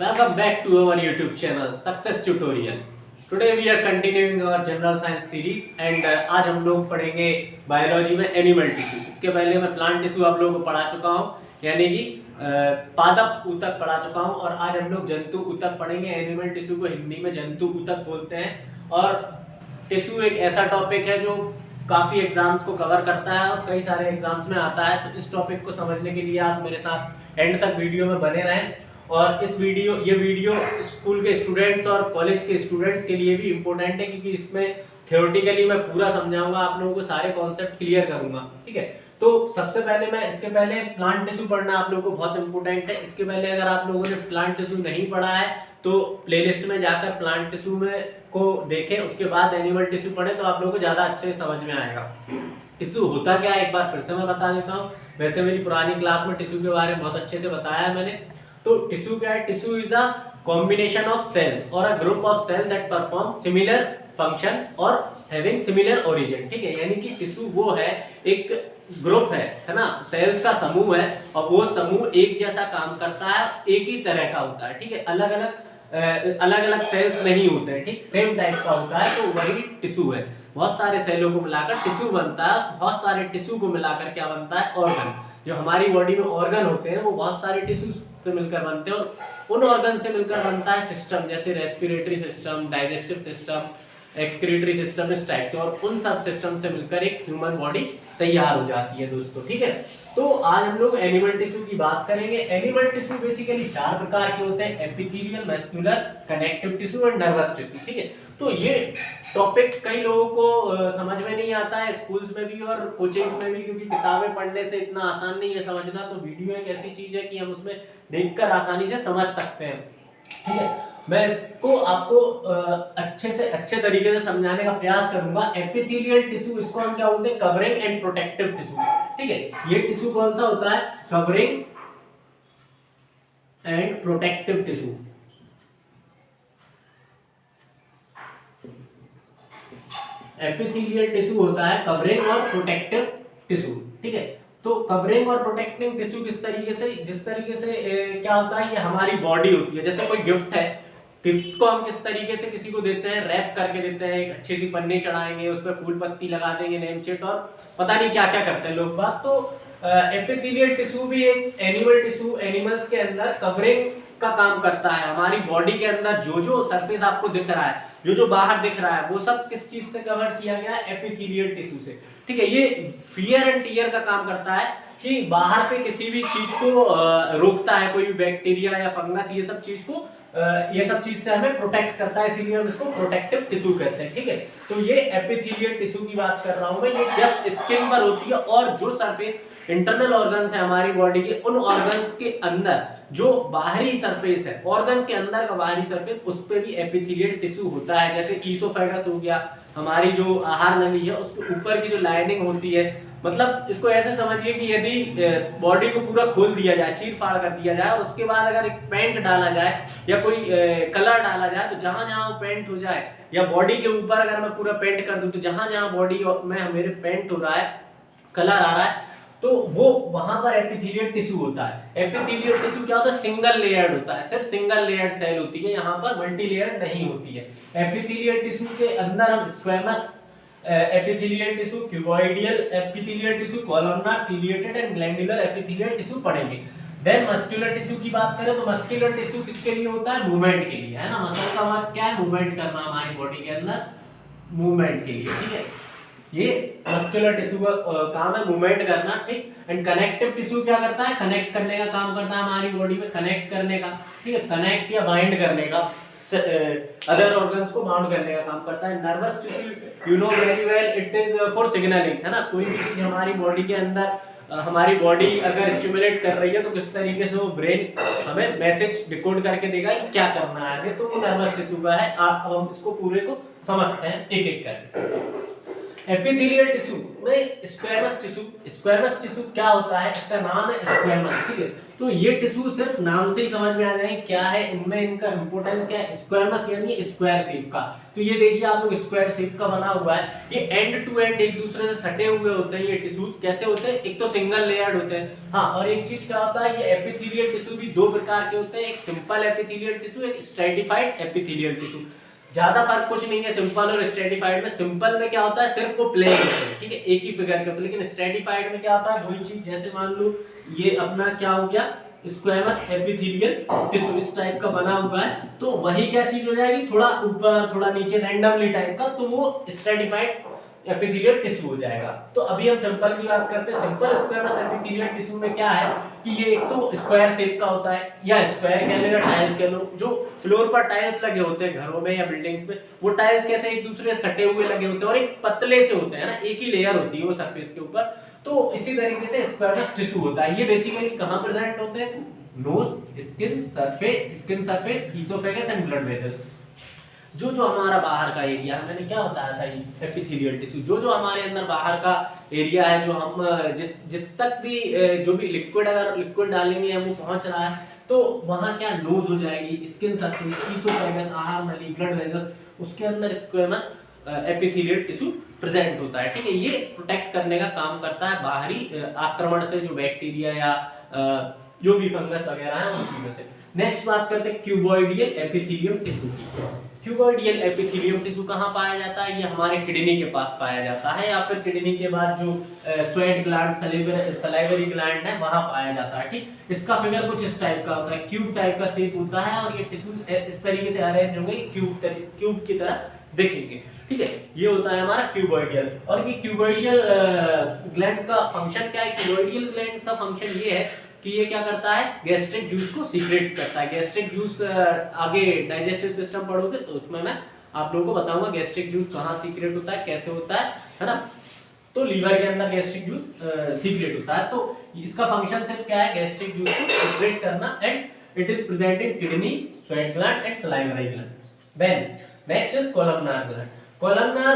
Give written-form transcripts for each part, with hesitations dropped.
Welcome back to our YouTube channel Success Tutorial. Today we are continuing our general science series and आज हम लोग पढ़ेंगे biology में animal tissue. इसके पहले मैं प्लांट टिश्यू आप लोगों को पढ़ा चुका हूँ, यानी कि पादप ऊतक पढ़ा चुका हूँ, और आज हम लोग जंतु ऊतक पढ़ेंगे। एनिमल टिश्यू को हिंदी में जंतु ऊतक बोलते हैं। और टिश्यू एक ऐसा टॉपिक है जो काफ़ी एग्जाम्स को कवर करता है और कई सारे एग्जाम्स में आता है। तो इस टॉपिक को समझने के लिए आप मेरे साथ एंड तक वीडियो में बने रहें। और ये वीडियो स्कूल के स्टूडेंट्स और कॉलेज के स्टूडेंट्स के लिए भी इम्पोर्टेंट है, क्योंकि इसमें थ्योरेटिकली मैं पूरा समझाऊंगा, आप लोगों को सारे कॉन्सेप्ट क्लियर करूंगा। ठीक है, तो सबसे पहले इसके पहले प्लांट टिश्यू पढ़ना आप लोगों को बहुत इंपॉर्टेंट है। इसके पहले अगर आप लोगों ने प्लांट टिश्यू नहीं पढ़ा है तो प्लेलिस्ट में जाकर प्लांट टिश्यू में को देखें, उसके बाद एनिमल टिश्यू पढ़ें तो आप लोगों को ज़्यादा अच्छे से समझ में आएगा। टिश्यू होता क्या है एक बार फिर से मैं बता देता हूँ। वैसे मेरी पुरानी क्लास में टिश्यू के बारे में बहुत अच्छे से बताया है मैंने। तो टिश्यू क्या है? Tissue is a combination of cells और a group of cell that perform similar function और हैविंग सिमिलर ओरिजिन। ठीक है, यानी कि टिश्यू वो है, एक ग्रुप है ना, सेल्स का समूह है, और वो समूह एक जैसा काम करता है, एक ही तरह का होता है। ठीक है, अलग अलग सेल्स नहीं होते हैं, ठीक, सेम टाइप का होता है, तो वही टिश्यू है। बहुत सारे सेलों को मिलाकर टिश्यू बनता है। बहुत सारे टिश्यू को मिलाकर क्या बनता है? ऑर्गन। जो हमारी बॉडी में ऑर्गन होते हैं वो बहुत सारे टिश्यू से मिलकर बनते हैं, और उन ऑर्गन से मिलकर बनता है सिस्टम, जैसे respiratory system, digestive system, excretory system, इस टाइप से, और उन सब सिस्टम से मिलकर एक ह्यूमन बॉडी तैयार हो जाती है दोस्तों। ठीक है, तो आज हम लोग एनिमल टिश्यू की बात करेंगे। एनिमल टिश्यू बेसिकली 4 प्रकार के होते हैं: epithelial, muscular, connective tissue and nervous tissue. ठीक है, तो ये टॉपिक कई लोगों को समझ में नहीं आता है, स्कूल्स में भी और कोचिंग्स में भी, क्योंकि किताबें पढ़ने से इतना आसान नहीं है समझना। तो वीडियो एक ऐसी चीज है कि हम उसमें देखकर आसानी से समझ सकते हैं। ठीक है, मैं इसको आपको अच्छे से अच्छे तरीके से समझाने का प्रयास करूंगा। एपिथेलियल टिश्यू, इसको हम क्या बोलते हैं? Covering and protective tissue. ठीक है, ये टिश्यू कौन सा होता है? Covering and protective tissue. Epithelial tissue होता है कवरिंग और प्रोटेक्टिव टिश्यू। ठीक है, तो कवरिंग और प्रोटेक्टिव टिश्यू जिस तरीके से क्या होता है, ये हमारी बॉडी होती है। जैसे कोई गिफ्ट है, गिफ्ट को हम किस तरीके से किसी को देते हैं? रैप करके देते हैं, एक अच्छी सी पन्नी चढ़ाएंगे, उस पर फूल पत्ती लगा देंगे, नेम चेट, और पता नहीं क्या क्या करते हैं लोग बात। तो एपिथेलियल टिश्यू भी एक एनिमल टिश्यू, एनिमल्स के अंदर कवरिंग का काम करता है। हमारी बॉडी के अंदर जो सरफेस आपको दिख रहा है, जो बाहर दिख रहा है, वो सब किस चीज से कवर किया गया है? एपिथेलियल टिश्यू से। ठीक है, ये फियर एंड टियर का काम करता है कि बाहर से किसी भी चीज को रोकता है, कोई भी बैक्टीरिया या फंगस, ये सब चीज से हमें प्रोटेक्ट करता है, इसीलिए हम इसको प्रोटेक्टिव टिश्यू कहते हैं। ठीक है, तो ये एपिथेलियल टिश्यू की बात कर रहा हूं मैं। ये जस्ट स्किन पर होती है, और जो सरफेस इंटरनल ऑर्गन्स है हमारी बॉडी के, उन ऑर्गन्स के अंदर जो बाहरी सरफेस है, ऑर्गन्स के अंदर का बाहरी सरफेस, उस पे भी एपिथेलियल टिश्यू होता है। जैसे ईसोफेगस हो गया, हमारी जो आहार नली है, उसके ऊपर की जो लाइनिंग होती है, मतलब इसको ऐसे समझिए कि यदि बॉडी को पूरा खोल दिया जाए, चीर फाड़ कर दिया जाए, और उसके बाद अगर एक पेंट डाला जाए या कोई कलर डाला जाए, तो जहां जहां वो पेंट हो जाए, या बॉडी के ऊपर अगर मैं पूरा पेंट कर दूं, तो जहां जहां बॉडी में मेरे पेंट हो रहा है, कलर आ रहा है, तो वो वहां पर एपिथेलियल टिश्यू होता है। एपिथेलियल टिश्यू क्या होता है? सिंगल लेयर्ड होता है, सिर्फ सिंगल लेयर्ड सेल होती है, यहाँ पर मल्टी लेयर्ड नहीं होती है। एपिथेलियल टिश्यू के अंदर हम squamous epithelial tissue, cuboidal epithelial tissue, columnar, ciliated and glandular epithelial tissue पढ़ेंगे। देन मस्कुलर टिश्यू की बात करें तो मस्कुलर टिश्यू किसके लिए होता है? मूवमेंट के लिए, है ना। मसल का वर्क क्या है? मूवमेंट करना, हमारी बॉडी के अंदर मूवमेंट के लिए। ठीक है, ये मस्कुलर टिश्यू का काम है, मूवमेंट करना। ठीक, एंड कनेक्टिव टिश्यू क्या करता है? कनेक्ट करने का काम करता है, हमारी बॉडी में कनेक्ट करने का। ठीक है, कनेक्ट या बाइंड करने का, अदर ऑर्गन्स को बाउंड करने का काम करता है। Nervous tissue, you know very well, it is for signalling, है ना। कोई भी चीज हमारी बॉडी के अंदर, हमारी बॉडी अगर स्टिमुलेट कर रही है, तो किस तरीके से वो ब्रेन हमें मैसेज डिकोड करके देगा कि क्या करना है आगे, तो वो नर्वस टिश्यू का है। अब हम इसको पूरे को समझते हैं एक एक करके। एपिथेलियल टिश्यू में स्क्वैमस टिश्यू, स्क्वैमस टिश्यू क्या होता है, इसका नाम है स्क्वैमस, ठीक है। तो ये टिश्यू सिर्फ नाम से ही समझ में आ जाए क्या है इनमें, इनका इंपोर्टेंस क्या है, स्क्वैमस यानी स्क्वायर शेप का। तो ये देखिए आप लोग स्क्वायर शेप का बना हुआ है, ये एंड टू एंड एक दूसरे से सटे हुए होते हैं। ये टिश्यूज कैसे होते हैं, एक तो सिंगल लेयर्ड होते हैं, हाँ, और एक चीज क्या होता है, ये एपिथेलियल टिश्यू भी दो प्रकार के होते हैं, एक सिंपल एपिथेलियल टिश्यू, एक स्ट्रैटिफाइड एपिथेलियल टिश्यू। ज्यादा फर्क कुछ नहीं है सिंपल और स्ट्रेटिफाइड में। सिंपल में क्या होता है, सिर्फ वो प्लेन होते हैं, ठीक है, एक ही फिगर के होते हैं। लेकिन स्ट्रेटिफाइड में क्या होता है, वही चीज, जैसे मान लो ये अपना क्या हो गया, स्क्वैमस एपिथेलियल टिश्यू इस टाइप का बना हुआ है, तो वही क्या चीज हो जाएगी, थोड़ा ऊपर थोड़ा नीचे रैंडमली टाइप का, तो वो स्ट्रेटिफाइड एपिथेलियल टिश्यू हो जाएगा। तो अभी हम सिंपल की बात करते हैं। सिंपल स्क्वैमस एपिथेलियल टिश्यू में क्या है कि ये एक तो स्क्वायर शेप का होता है, या स्क्वायर कह लो या टाइल्स कह लो, जो फ्लोर पर टाइल्स लगे होते हैं घरों में या बिल्डिंग्स में, वो टाइल्स कैसे एक दूसरे से सटे हुए लगे होते हैं और एक पतले से होते हैं ना, एक ही लेयर होती है वो सरफेस के ऊपर। तो इसी तरीके से स्क्वैमस टिश्यू होता है। ये बेसिकली कहां प्रेजेंट होते हैं, nose, skin surface, oesophagus and blood vessels. जो जो हमारा बाहर का एरिया है, मैंने क्या बताया था, ये एपिथेलियल टिश्यू, जो जो हमारे अंदर बाहर का एरिया है, जो हम जिस तक भी जो भी लिक्विड, अगर लिक्विड डालेंगे वो पहुंच रहा है, तो वहां क्या नोज हो जाएगी, स्किन सरफेस, इसोफेगस, आहार नली, ब्लड वेसल, उसके अंदर स्क्वैमस एपिथेलियल टिश्यू प्रेजेंट होता है, ठीक है। ये प्रोटेक्ट करने का काम करता है बाहरी आक्रमण से, जो बैक्टीरिया या जो भी फंगस वगैरह है उन चीजों से। नेक्स्ट बात करते हैं क्यूबॉइडियल एपिथेलियम टिश्यू की। क्यूबॉइडियल एपिथेलियम टिश्यू कहाँ पाया जाता है, ये हमारे किडनी के पास पाया जाता है, या फिर किडनी के बाद जो स्वेट ग्लैंड, सलाइवरी ग्लैंड है, वहां पाया जाता है, ठीक। इसका फिगर कुछ इस टाइप का होता है, क्यूब टाइप का शेप होता है, और ये टिश्यू इस तरीके से अरेंज होंगे, क्यूब की तरह दिखेंगे, ठीक है। ये होता है हमारा क्यूबॉइडियल। और ये क्यूबॉइडियल ग्लैंड्स का फंक्शन क्या है, क्यूबॉइडियल ग्लैंड्स का फंक्शन ये है कि ये क्या करता है, गैस्ट्रिक जूस को सीक्रेट्स करता है। गैस्ट्रिक जूस आगे डाइजेस्टिव सिस्टम पढ़ोगे तो उसमें मैं आप लोगों को बताऊंगा गैस्ट्रिक जूस कहाँ सीक्रेट होता है, कैसे होता है ना। तो लीवर के अंदर गैस्ट्रिक जूस सीक्रेट होता है। तो इसका फंक्शन सिर्फ क्या है, गैस्ट्रिक जूस को सीक्रेट करना, and it is present in kidney, sweat gland and salivary gland. Then next is columnar gland. Columnar,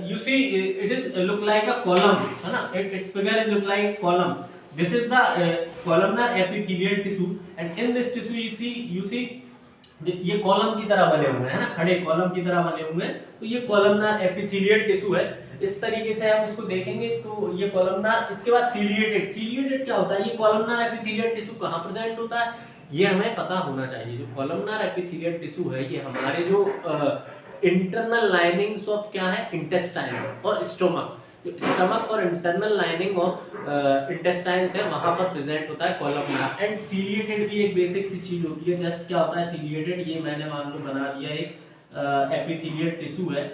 you see it is look like a column, है ना, its figure is look like column. This is the columnar epithelial tissue, and in this tissue you see ये column की तरह बने हुए हैं ना, खड़े कॉलम की तरह बने हुए हैं। तो ये कॉलमनार एपिथेलियल टिश्यू है। इस तरीके से हम उसको देखेंगे तो ये कॉलमनार, इसके बाद सीलिएटेड। सीलिएटेड क्या होता है, ये कॉलमनार एपिथेलियल टिश्यू कहाँ प्रेजेंट होता है, ये हमें पता होना चाहिए। जो कॉलमनार एपिथेलियल टिश्यू है, ये हमारे जो इंटरनल लाइनिंग्स ऑफ क्या है, इंटेस्टाइन्स और स्टोमक, स्टमक और इंटरनल लाइनिंग ऑफ इंटेस्टाइन्स है, वहां पर प्रेजेंट होता है कॉलमनार। एंड सीलिएटेड भी एक बेसिक सी चीज होती है। जस्ट क्या होता है सीलिएटेड, ये मैंने मान लो बना दिया एक एपिथेलियल टिश्यू है,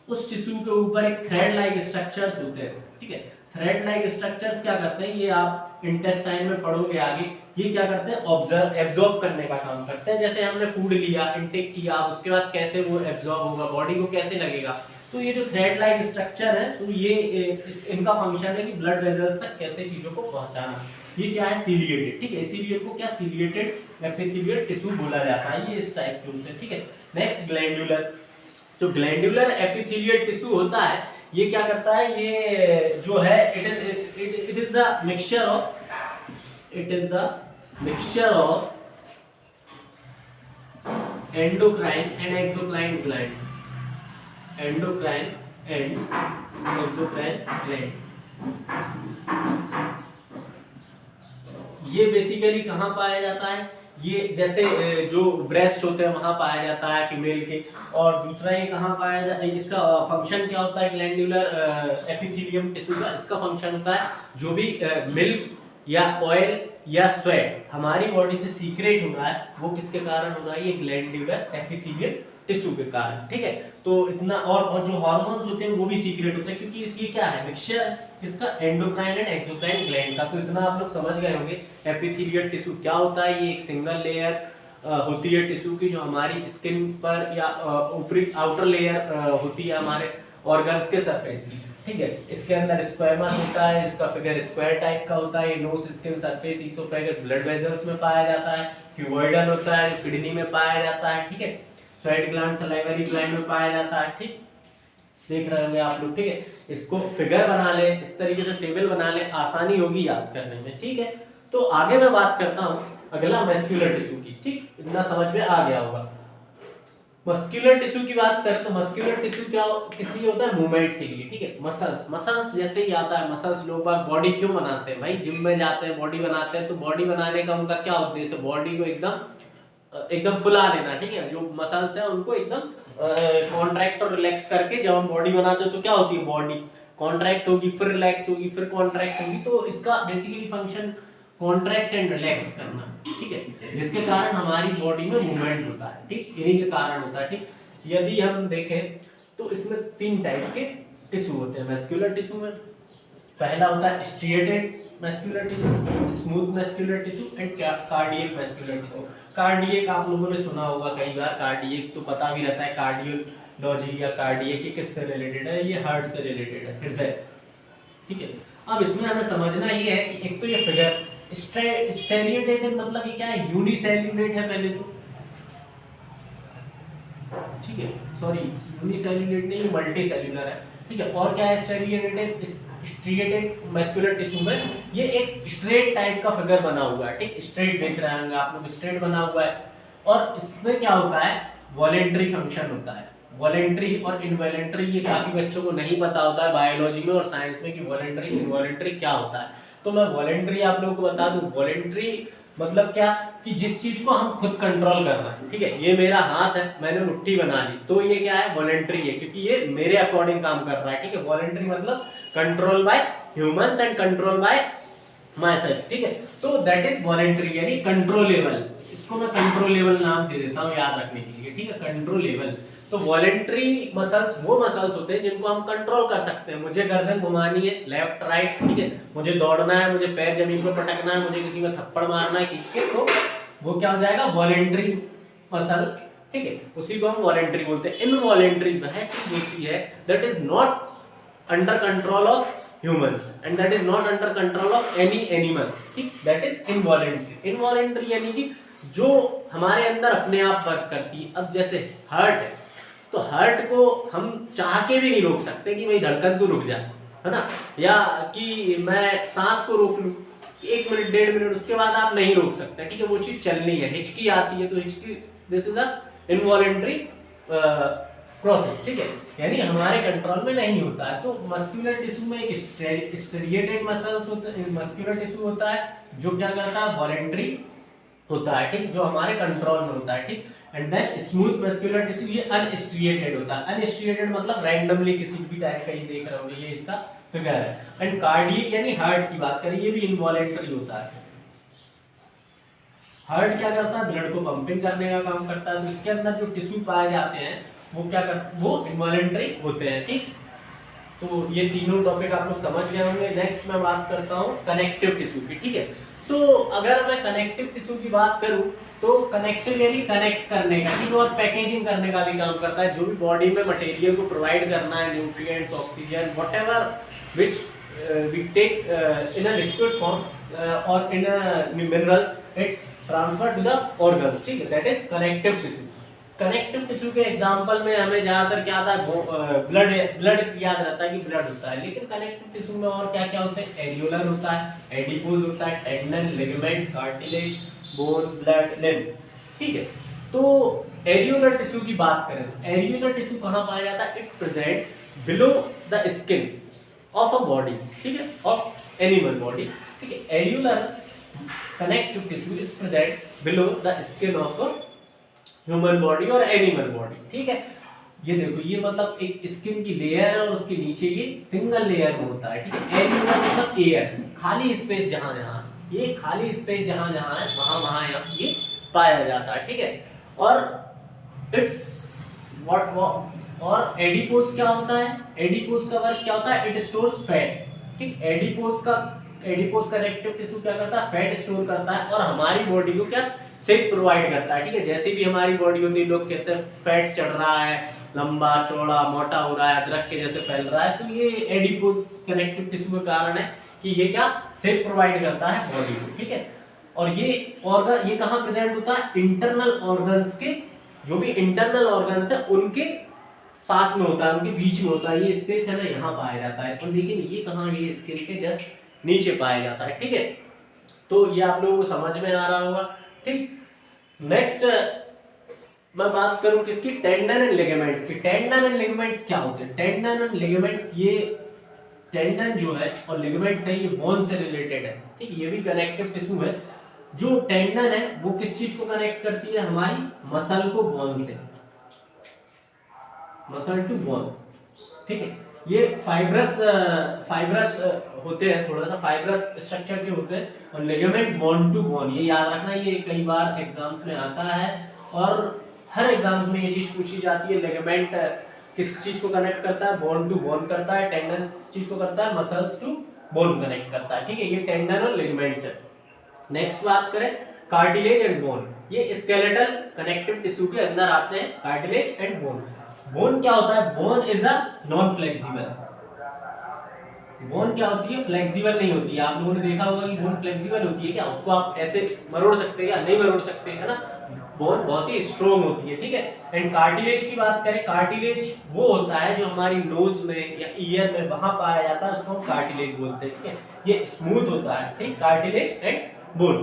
उस टिश्यू के ऊपर एक थ्रेड लाइक स्ट्रक्चर्स होते हैं, ठीक है। थ्रेड लाइक स्ट्रक्चर्स क्या करते हैं, ये आप इंटेस्टाइन में पढ़ोगे आगे, ये क्या करते हैं, एब्जॉर्ब करने का काम करते हैं। जैसे हमने फूड लिया, इनटेक किया, उसके बाद कैसे वो एब्जॉर्ब होगा, बॉडी को कैसे लगेगा। तो ये जो थ्रेड लाइक स्ट्रक्चर है, तो ये इनका फंक्शन है कि ब्लड वेसल्स तक कैसे चीजों को पहुंचाना। ये क्या है, सीलिएटेड, ठीक है। इसीलिए को क्या सीलिएटेड एपिथेलियल टिश्यू बोला जाता है। ये इस टाइप के होते हैं, ठीक है। Next glandular. जो ग्लैंडुलर एपिथेलियल टिश्यू होता है, ये क्या करता है, ये जो है it is the mixture of endocrine and exocrine gland, endocrine and exocrine gland. ये बेसिकली कहाँ पाया जाता है, ये जैसे जो ब्रेस्ट होते हैं वहां पाया जाता है फीमेल के। और दूसरा ये कहाँ पाया जाता है, इसका फंक्शन क्या होता है ग्लैंडुलर एपिथेलियम टिश्यू का, इसका फंक्शन होता है जो भी मिल्क या ऑयल या स्वेट हमारी बॉडी से सीक्रेट हो रहा है, वो किसके कारण हो रहा है, ये ग्लैंडुलर एपिथेलियल टिश्यू के कारण, ठीक है। तो इतना, और जो हार्मोन्स होते हैं वो भी सीक्रेट होते हैं, क्योंकि ये क्या है, मिक्सचर इसका एंडोक्राइन एंड एक्सोक्राइन ग्लैंड का। तो इतना आप लोग समझ गए होंगे एपिथेलियल टिश्यू क्या होता है। ये एक सिंगल लेयर होती है टिश्यू की, जो हमारी स्किन पर या ऊपरी आउटर लेयर होती है हमारे ऑर्गन्स के सरफेस की, ठीक है। इसके अंदर स्क्वैमस होता है, इसका फिगर स्क्वायर टाइप का होता है। ये nose, skin surface, oesophagus, blood vessels में पाया जाता है। क्यूबॉइडल होता है, किडनी में पाया जाता है, ठीक है। स्वेट ग्लैंड, सलाइवरी ग्लैंड में पाया जाता है, ठीक। देख रहे होंगे आप लोग, ठीक है। इसको फिगर बना ले, इस तरीके से टेबल बना ले, आसानी होगी याद करने में, ठीक है। तो आगे मैं बात करता हूँ अगला मस्कुलर टिश्यू की, ठीक, इतना समझ में आ गया होगा। मस्कुलर टिश्यू की बात करें तो मस्कुलर टिश्यू क्या किस लिए होता है, मूवमेंट के लिए, ठीक है। मसल्स जैसे ही आता है, मसल्स लोग बाग बॉडी क्यों बनाते हैं भाई, जिम में जाते हैं बॉडी बनाते हैं, तो बॉडी बनाने का उनका क्या उद्देश्य है, बॉडी को एकदम फुला लेना, ठीक है। जो मसल्स है उनको एकदम कॉन्ट्रैक्ट और रिलैक्स करके जब हम बॉडी बनाते हैं तो क्या होती है, बॉडी कॉन्ट्रैक्ट होगी, फिर रिलैक्स होगी, फिर कॉन्ट्रैक्ट होगी, तो इसका basically function contract and relax करना, ठीक है, जिसके कारण हमारी बॉडी में मूवमेंट होता है, ठीक, इन्हीं के कारण होता है, ठीक। यदि हम देखें तो इसमें 3 टाइप के टिश्यू होते हैं मस्कुलर टिश्यू में। पहला होता है striated muscular tissue, smooth muscular tissue and cardiac muscular tissue. Cardiac आप लोगों ने सुना होगा कई बार, कार्डियक तो पता भी रहता है, कार्डियोलॉजी या कार्डियक ये किससे रिलेटेड है, ये हार्ट से रिलेटेड है, हृदय, ठीक है। अब इसमें हमें समझना ये है कि एक तो ये फिगर स्टेरियोटेटेड मतलब ये क्या है, यूनिसेल्यूलेट है पहले तो, ठीक है, सॉरी यूनिसेल्यूलेट नहीं, मल्टी सेल्यूलर है, ठीक है। और क्या है स्ट्रिएटेड मस्कुलर टिश्यू में, ये एक स्ट्रेट टाइप का फिगर बना हुआ है, ठीक, स्ट्रेट देख रहे होंगे आप लोग, स्ट्रेट बना हुआ है। और इसमें क्या होता है, वॉलेंटरी फंक्शन होता है, वॉलेंटरी और इनवॉलेंटरी, ये काफी बच्चों को नहीं पता होता है बायोलॉजी में और साइंस में कि वॉलेंटरी इनवॉलेंटरी क्या होता है। तो मैं वॉलेंटरी आप लोगों को बता दूं, वॉलेंटरी मतलब क्या, कि जिस चीज को हम खुद कंट्रोल करना है, ठीक है। ये मेरा हाथ है, मैंने मुट्ठी बना ली, तो ये क्या है, वॉलेंटरी है, क्योंकि ये मेरे अकॉर्डिंग काम कर रहा है, ठीक है। वॉलेंटरी मतलब control by humans and control by my self, ठीक है। तो दैट इज वॉलेंटरी यानी कंट्रोलेबल, इसको मैं कंट्रोलेबल नाम दे देता हूँ याद रखने के लिए, ठीक है, कंट्रोलेबल। तो वॉलेंटरी मसल्स वो मसल्स होते हैं जिनको हम कंट्रोल कर सकते हैं, मुझे गर्दन घुमानी है लेफ्ट राइट, ठीक है, मुझे दौड़ना है, मुझे पैर जमीन पर पटकना है, मुझे किसी में थप्पड़ मारना है खींच के, तो वो क्या हो जाएगा, वॉलेंटरी मसल, ठीक है, उसी को हम वॉलेंटरी बोलते हैं। इनवॉलेंटरी वह चीज होती है that is not under control of humans and that is not under control of any animal, ठीक, that is involuntary। involuntary यानी कि जो हमारे अंदर अपने आप वर्क करती है। अब जैसे हार्ट है, तो हार्ट को हम चाह के भी नहीं रोक सकते कि भाई धड़कन तो रुक जाए, है ना, या कि मैं सांस को रोक लूं 1 मिनट 1.5 मिनट, उसके बाद आप नहीं रोक सकते, ठीक है, वो चीज चलनी है। हिचकी आती है तो हिचकी, this is a involuntary process, ठीक है, यानी हमारे कंट्रोल में नहीं होता है। तो मस्कुलर टिश्यू में एक स्ट्रिएटेड मसल्स होता है, मस्कुलर टिश्यू होता है जो क्या करता है, वॉलेंटरी होता है, ठीक, जो हमारे कंट्रोल में होता है, ठीक। And then smooth muscular tissue ये अनस्ट्रिएटेड होता है, अनस्ट्रिएटेड मतलब रैंडमली किसी भी टाइप का, ये देख रहे होंगे, ये इसका फिगर है। एंड कार्डियक यानी हार्ट की बात करें, ये भी इनवॉलेंटरी होता है। हार्ट क्या करता है, ब्लड को पंपिंग करने का काम करता है, तो इसके अंदर जो टिश्यू पाए जाते हैं वो क्या करते, वो इनवॉलेंटरी होते हैं, ठीक। तो ये तीनों टॉपिक आप लोग समझ गए होंगे। नेक्स्ट मैं बात करता हूँ कनेक्टिव टिश्यू की, ठीक है। तो अगर मैं कनेक्टिव टिश्यू की बात करूँ तो कनेक्टिव यानी कनेक्ट करने का, ठीक, और पैकेजिंग करने का भी काम करता है, जो भी बॉडी में मटेरियल को प्रोवाइड करना है, nutrients, oxygen, whatever which we take in a liquid form और in a minerals, it transfer to the organs, ठीक है, that is connective tissue. Connective tissue के एग्जांपल में हमें ज्यादातर क्या आता है, ब्लड याद रहता है कि ब्लड होता है, लेकिन कनेक्टिव टिश्यू में और क्या क्या होते हैं, एरियोलर होता है, एडिपोज होता है, tendon, ligaments, cartilage, bone, blood, lymph, ठीक है। तो एरियोलर टिश्यू की बात करें तो एरियोलर टिश्यू कहाँ पाया जाता है, it present below the skin of a body, ठीक है, ऑफ एनिमल बॉडी, ठीक है। Areolar connective tissue is present below the skin of human body और एनिमल बॉडी, ठीक है। ये देखो, ये मतलब एक स्किन की लेयर है और उसके नीचे ये सिंगल लेयर में होता है, ठीक है। एरियोला मतलब एयर, खाली स्पेस जहां जहां, ये खाली स्पेस जहां जहां है वहां वहां ये पाया जाता है, ठीक है। और इट्स व्हाट और एडिपोज क्या होता है, एडिपोज का वर्क क्या होता है, इट स्टोर्स फैट, ठीक। एडिपोज कनेक्टिव टिश्यू क्या करता है, फैट स्टोर करता है और हमारी बॉडी को क्या शेप प्रोवाइड करता है, ठीक है। जैसे भी हमारी बॉडी होती है, लोग कहते हैं फैट चढ़ रहा है, लंबा चौड़ा मोटा हो रहा है, अदरक के जैसे फैल रहा है, तो ये एडिपोज कनेक्टिव टिश्यू का कारण है कि ये क्या शेप प्रोवाइड करता है बॉडी को, ठीक है। और ये ऑर्गन ये कहाँ प्रेजेंट होता है, इंटरनल ऑर्गन्स के, जो भी इंटरनल ऑर्गन्स है उनके पास में होता है, उनके बीच में होता है, ये स्पेस है ना यहाँ पाया जाता है। और लेकिन ये कहाँ, ये स्किन के जस्ट नीचे पाया जाता है, ठीक है। तो ये आप लोगों को समझ में आ रहा होगा, ठीक। नेक्स्ट मैं बात करूं किसकी, टेंडन एंड लिगामेंट्स की। टेंडन एंड लिगामेंट्स क्या होते हैं? टेंडन एंड लिगामेंट्स, ये टेंडन जो है और लिगामेंट्स है ये बोन से रिलेटेड है, ठीक। ये भी कनेक्टिव टिश्यू है। जो टेंडन है वो किस चीज को कनेक्ट करती है? हमारी मसल को बोन से, मसल टू बोन, ठीक है। ये फाइब्रस होते हैं, थोड़ा सा फाइब्रस स्ट्रक्चर के होते हैं। और लिगामेंट बोन टू बोन, ये याद रखना, ये कई बार एग्जाम्स में आता है और हर एग्जाम्स में ये चीज पूछी जाती है। लिगामेंट किस चीज को कनेक्ट करता है? बोन टू बोन करता है। टेंडन किस चीज को करता है? मसल्स टू बोन कनेक्ट करता है, ठीक है। ये टेंडन और लिगामेंट्स है। नेक्स्ट बात करें कार्टिलेज एंड बोन, ये स्केलेटल कनेक्टिव टिश्यू के अंदर आते हैं, कार्टिलेज एंड बोन। बोन क्या होता है? Bone is a non flexible. Bone क्या होती है? फ्लेक्सिबल नहीं होती है। आप लोगों ने देखा होगा कि बोन फ्लेक्सिबल होती है क्या? उसको आप ऐसे मरोड़ सकते हैं या नहीं मरोड़ सकते, है ना। बोन बहुत ही स्ट्रोंग होती है, ठीक है। एंड कार्टिलेज की बात करें, कार्टिलेज वो होता है जो हमारी नोज में या ईयर में वहां पाया जाता है, उसको हम कार्टिलेज बोलते हैं, ठीक है। ये स्मूथ होता है, ठीक, कार्टिलेज एंड बोन।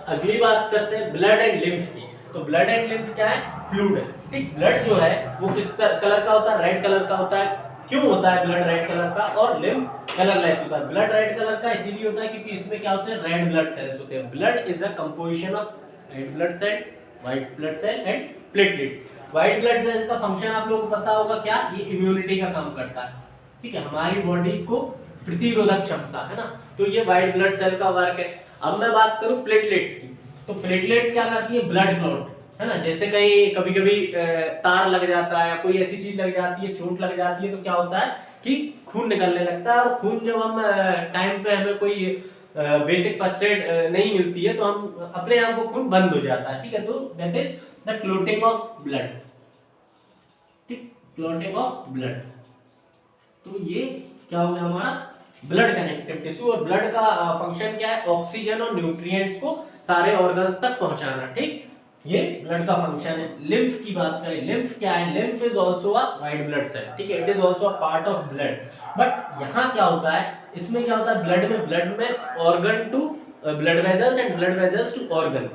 अगली बात करते हैं ब्लड एंड लिम्फ की। तो ब्लड एंड लिम्फ क्या है? फ्लूइड है, ठीक। ब्लड जो है वो किस कलर का होता है? रेड कलर का होता है। क्यों होता है ब्लड रेड कलर का? और लिम्फ कलरलेस होता है। ब्लड रेड कलर का इसीलिए होता है क्योंकि इसमें क्या होते हैं? रेड ब्लड सेल्स होते हैं। Blood is a composition of red blood cell, white blood cell and platelets. White blood cell का फंक्शन आप लोगों को पता होगा क्या? ये इम्यूनिटी का काम करता है, ठीक है, हमारी बॉडी को प्रतिरोधक क्षमता, है ना। तो ये व्हाइट ब्लड सेल का वर्क है। अब मैं बात करूं प्लेटलेट्स की, तो प्लेटलेट्स क्या करती है? ब्लड क्लॉट, है ना। जैसे कहीं कभी कभी तार लग जाता है या कोई ऐसी चीज लग जाती है, चोट लग जाती है, तो क्या होता है कि खून निकलने लगता है। और खून जब हम टाइम पे हमें कोई बेसिक फर्स्ट एड नहीं मिलती है तो हम अपने आप वो खून बंद हो जाता है, ठीक है। तो that is the clotting of blood, ठीक, क्लॉटिंग ऑफ ब्लड। तो ये क्या हो गया हमारा? Blood connective tissue. और ब्लड का फंक्शन क्या है? ऑक्सीजन और न्यूट्रिएंट्स को सारे ऑर्गन्स तक पहुंचाना, ठीक, ये ब्लड का फंक्शन है। लिम्फ की बात करें, लिम्फ क्या है? Lymph is also a white blood cell, ठीक है, it is also a part of blood. But यहाँ क्या होता है? इसमें क्या होता है? ब्लड में organ to blood vessels and blood vessels to organ,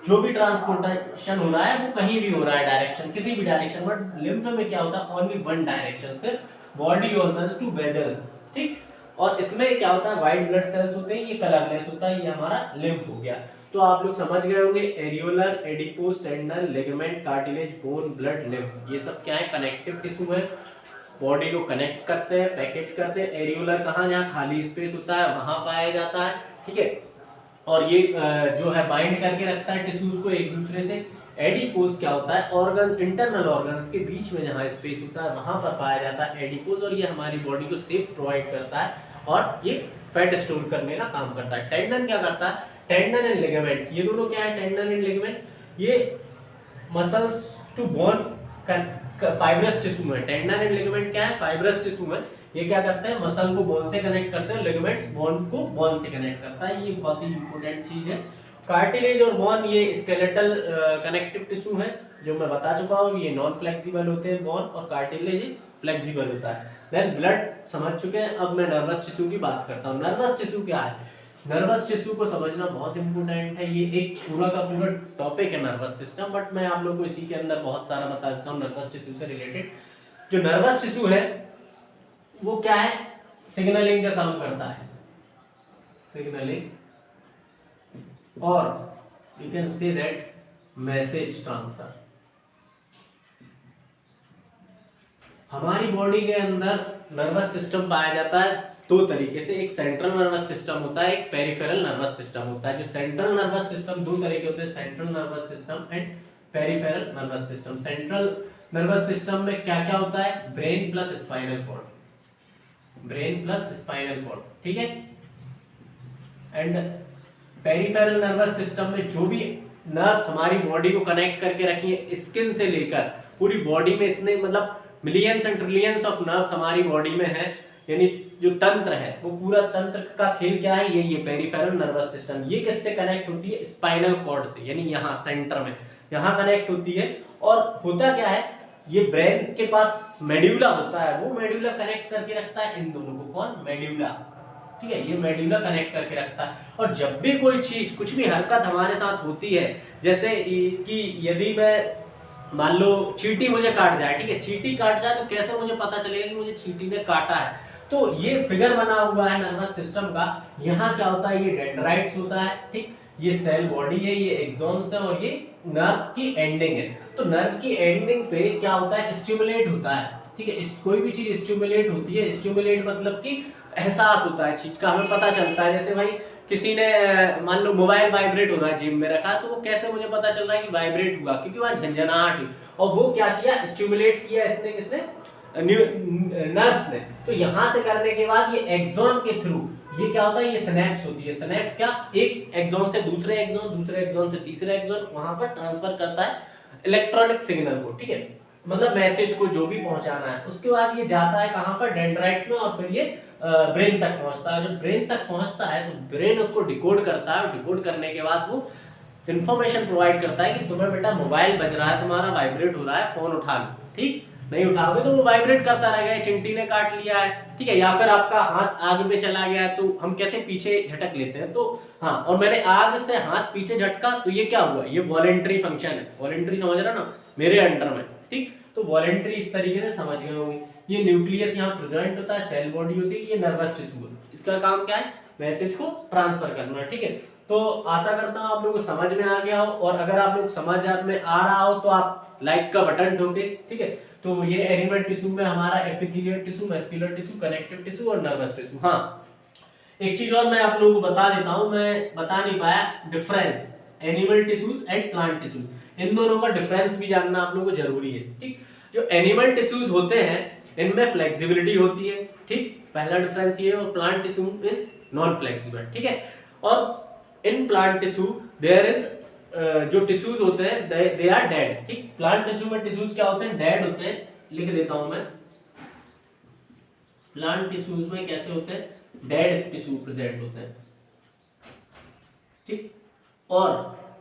जो भी ट्रांसपोर्टेशन हो रहा है वो कहीं भी हो रहा है, डायरेक्शन किसी भी डायरेक्शन। बट लिम्फ में क्या होता है? ओनली वन डायरेक्शन, सिर्फ बॉडी ऑर्गन्स टू वेजल्स, ठीक। और इसमें क्या होता है? व्हाइट ब्लड सेल्स होते हैं, ये कलरलेस होता है, ये हमारा लिम्फ हो गया। तो आप लोग समझ गए होंगे, areolar, adipose, tendon, ligament, cartilage, bone, blood, lymph, ये सब क्या है? कनेक्टिव टिश्यू है, बॉडी को कनेक्ट करते हैं, पैकेज करते हैं। एरियोलर कहाँ? जहाँ खाली स्पेस होता है वहां पाया जाता है, ठीक है। और ये जो है बाइंड करके रखता है टिश्यूज को एक दूसरे से। एडिपोज क्या होता है? ऑर्गन, इंटरनल ऑर्गन्स के बीच में जहाँ स्पेस होता है वहां पर पाया जाता है एडिपोज। और ये हमारी बॉडी को शेप प्रोवाइड करता है और ये फैट स्टोर करने का काम करता है। टेंडन क्या करता है? टेंडन एंड लिगामेंट्स, ये दोनों क्या है? टेंडन एंड लिगामेंट्स, ये muscles to bone fibrous tissue है। टेंडन एंड लिगामेंट क्या है? फाइब्रस टिश्यू है। ये क्या करते हैं? मसल को बोन से कनेक्ट करते हैं, लिगामेंट्स बोन को बोन से कनेक्ट करता है। ये बहुत ही इंपॉर्टेंट चीज है। कार्टिलेज और बोन ये स्केलेटल कनेक्टिव टिश्यू है, जो मैं बता चुका हूँ। ये नॉन फ्लेक्सिबल होते हैं बोन, और कार्टिलेज फ्लेक्सिबल होता है। देन ब्लड समझ चुके हैं, अब मैं नर्वस टिश्यू की बात करता हूँ। नर्वस टिश्यू क्या है? नर्वस टिश्यू को समझना बहुत इंपॉर्टेंट है। ये एक पूरा का पूरा टॉपिक है नर्वस सिस्टम, बट मैं आप लोगों को इसी के अंदर बहुत सारा बता देता हूँ नर्वस टिश्यू से रिलेटेड। जो नर्वस टिश्यू है वो क्या है? सिग्नलिंग का काम करता है, सिग्नलिंग, और you can say that message transfer. हमारी बॉडी के अंदर नर्वस सिस्टम पाया जाता है दो तरीके से, एक सेंट्रल नर्वस सिस्टम होता है, एक पेरिफेरल नर्वस सिस्टम होता है। जो सेंट्रल नर्वस सिस्टम, दो तरह के होते हैं, central nervous system and peripheral nervous system. Central nervous system में क्या क्या होता है? Brain plus spinal cord, brain plus spinal cord, ठीक है। एंड पेरिफेरल नर्वस सिस्टम में जो भी नर्व्स हमारी बॉडी को कनेक्ट करके रखी है, स्किन से लेकर पूरी बॉडी में, इतने मतलब millions and trillions of nerves हमारी बॉडी में है, यानी जो तंत्र है वो पूरा तंत्र का खेल क्या है? ये पेरिफेरल नर्वस सिस्टम। ये किससे कनेक्ट होती है? स्पाइनल कॉर्ड से, यानी यहाँ सेंटर में, यहाँ कनेक्ट होती है। और होता क्या है? ये ब्रेन के पास मेड्यूला होता है, वो मेड्यूला कनेक्ट करके रखता है इन दोनों को। कौन? मेड्यूला। ठीक है, ये मेड्यूला कनेक्ट करके रखता है। और जब भी कोई चीज, कुछ भी हरकत हमारे साथ होती है, जैसे कि यदि मैं मान लो चींटी मुझे काट जाए, ठीक है, चींटी काट जाए तो कैसे मुझे पता चलेगा कि मुझे चींटी ने काटा है? तो ये फिगर बना हुआ है नर्वस सिस्टम का। यहाँ क्या होता है, ये डेंड्राइट्स होता है, ठीक, ये सेल बॉडी है, ये एक्सॉन्स है, और ये नर्व की एंडिंग है। तो नर्व की एंडिंग पे क्या होता है, स्टिमुलेट होता है। ठीक है, कोई भी चीज स्टिमुलेट होती है, स्टिमुलेट मतलब कि एहसास होता है चीज का, हमें पता चलता है। जैसे भाई किसी ने मान लो मोबाइल वाइब्रेट हो रहा है, जिम में रखा, तो वो कैसे मुझे पता चल रहा है कि वाइब्रेट हुआ? क्योंकि वहां झंझनाहट हुई, और वो क्या किया, स्टिमुलेट किया इसने, किसने? नर्व्स ने। तो यहां से करने के बाद ये एक्सॉन के थ्रू ये क्या होता है, ये सिनेप्स होती है। सिनेप्स क्या, एक एक्सॉन से दूसरे एक्सॉन, दूसरे एक्सॉन से तीसरे एक्सॉन, वहां पर ट्रांसफर करता है इलेक्ट्रॉनिक सिग्नल को। ठीक है, मतलब मैसेज को जो भी पहुंचाना है। उसके बाद ये जाता है कहां पर, डेंड्राइट्स में, और फिर ये ब्रेन तक पहुंचता है। जब ब्रेन तक पहुंचता है तो ब्रेन उसको डिकोड करता है, और डिकोड करने के बाद वो इंफॉर्मेशन प्रोवाइड करता है कि तुम्हें बेटा मोबाइल बज रहा है, तुम्हारा वाइब्रेट हो रहा है, फोन उठा लो। ठीक, नहीं उठाओगे तो वो वाइब्रेट करता रहेगा, चिंटी ने काट लिया है, ठीक है, या फिर आपका हाथ आग में चला गया है, तो हम कैसे पीछे झटक लेते हैं, तो हाँ, और मैंने आग से हाथ पीछे झटका, तो ये क्या हुआ, ये वॉलेंट्री फंक्शन है। वॉलेंट्री समझ रहा ना, मेरे अंडर में। ठीक, तो वॉलेंट्री इस तरीके से समझ गए होंगे। ये न्यूक्लियस यहाँ प्रेजेंट होता है, सेल बॉडी होती है, ये नर्वस टिश्यू है। इसका काम क्या है, मैसेज को ट्रांसफर करना। ठीक है, तो आशा करता हूँ आप लोगों को समझ में आ गया हो, और अगर आप लोग समझ में आ रहा हो तो आप लाइक का बटन ठोके। ठीक है, तो ये एनिमल टिश्यू में हमारा epithelial tissue, muscular tissue, connective tissue और नर्वस टिश्यू। हाँ, एक चीज और मैं आप लोगों को बता देता हूँ, मैं बता नहीं पाया, difference animal tissues and plant tissues, इन दोनों का डिफरेंस भी जानना आप लोगों को जरूरी है। ठीक, जो एनिमल टिश्यूज होते हैं इनमें फ्लेक्सिबिलिटी होती है। ठीक, पहला डिफरेंस ये है, और plant tissue is non flexible. ठीक है, और in plant tissue there is जो टिश्यूज होते हैं दे आर डेड। ठीक, प्लांट टिश्यू में टिश्यूज क्या होते हैं, डेड होते हैं। लिख देता हूं मैं, प्लांट टिश्यूज में कैसे होते हैं, डेड टिश्यू प्रेजेंट होते हैं। ठीक, और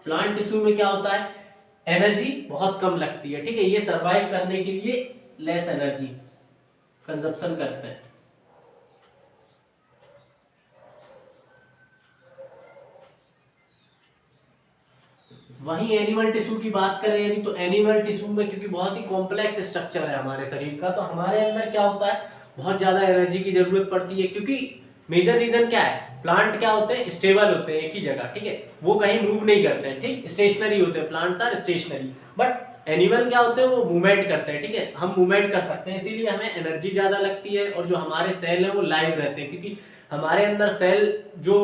प्लांट टिश्यू में क्या होता है, एनर्जी बहुत कम लगती है। ठीक है, ये सरवाइव करने के लिए लेस एनर्जी कंजप्शन करते हैं। वहीं एनिमल टिश्यू की बात करें यदि, तो एनिमल टिश्यू में क्योंकि बहुत ही कॉम्प्लेक्स स्ट्रक्चर है हमारे शरीर का, तो हमारे अंदर क्या होता है, बहुत ज्यादा एनर्जी की जरूरत पड़ती है। क्योंकि मेजर रीजन क्या है, प्लांट क्या होते हैं, स्टेबल होते हैं एक ही जगह। ठीक है, वो कहीं मूव नहीं करते हैं। ठीक, स्टेशनरी होते हैं, plants are stationary. But animal क्या होते हैं, वो मूवमेंट करते हैं। ठीक है, हम मूवमेंट कर सकते हैं, इसीलिए हमें एनर्जी ज्यादा लगती है, और जो हमारे सेल है वो लाइव रहते हैं, क्योंकि हमारे अंदर सेल जो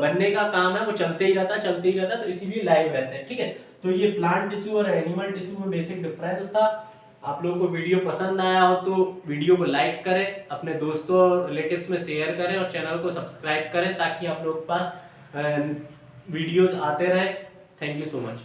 बनने का काम है वो चलते ही रहता है, तो इसीलिए लाइव रहते हैं। ठीक है, तो ये प्लांट टिश्यू और एनिमल टिश्यू में बेसिक डिफरेंस था। आप लोगों को वीडियो पसंद आया हो तो वीडियो को लाइक करें, अपने दोस्तों और रिलेटिव्स में शेयर करें, और चैनल को सब्सक्राइब करें, ताकि आप लोगों के पास वीडियोस आते रहें। Thank you so much.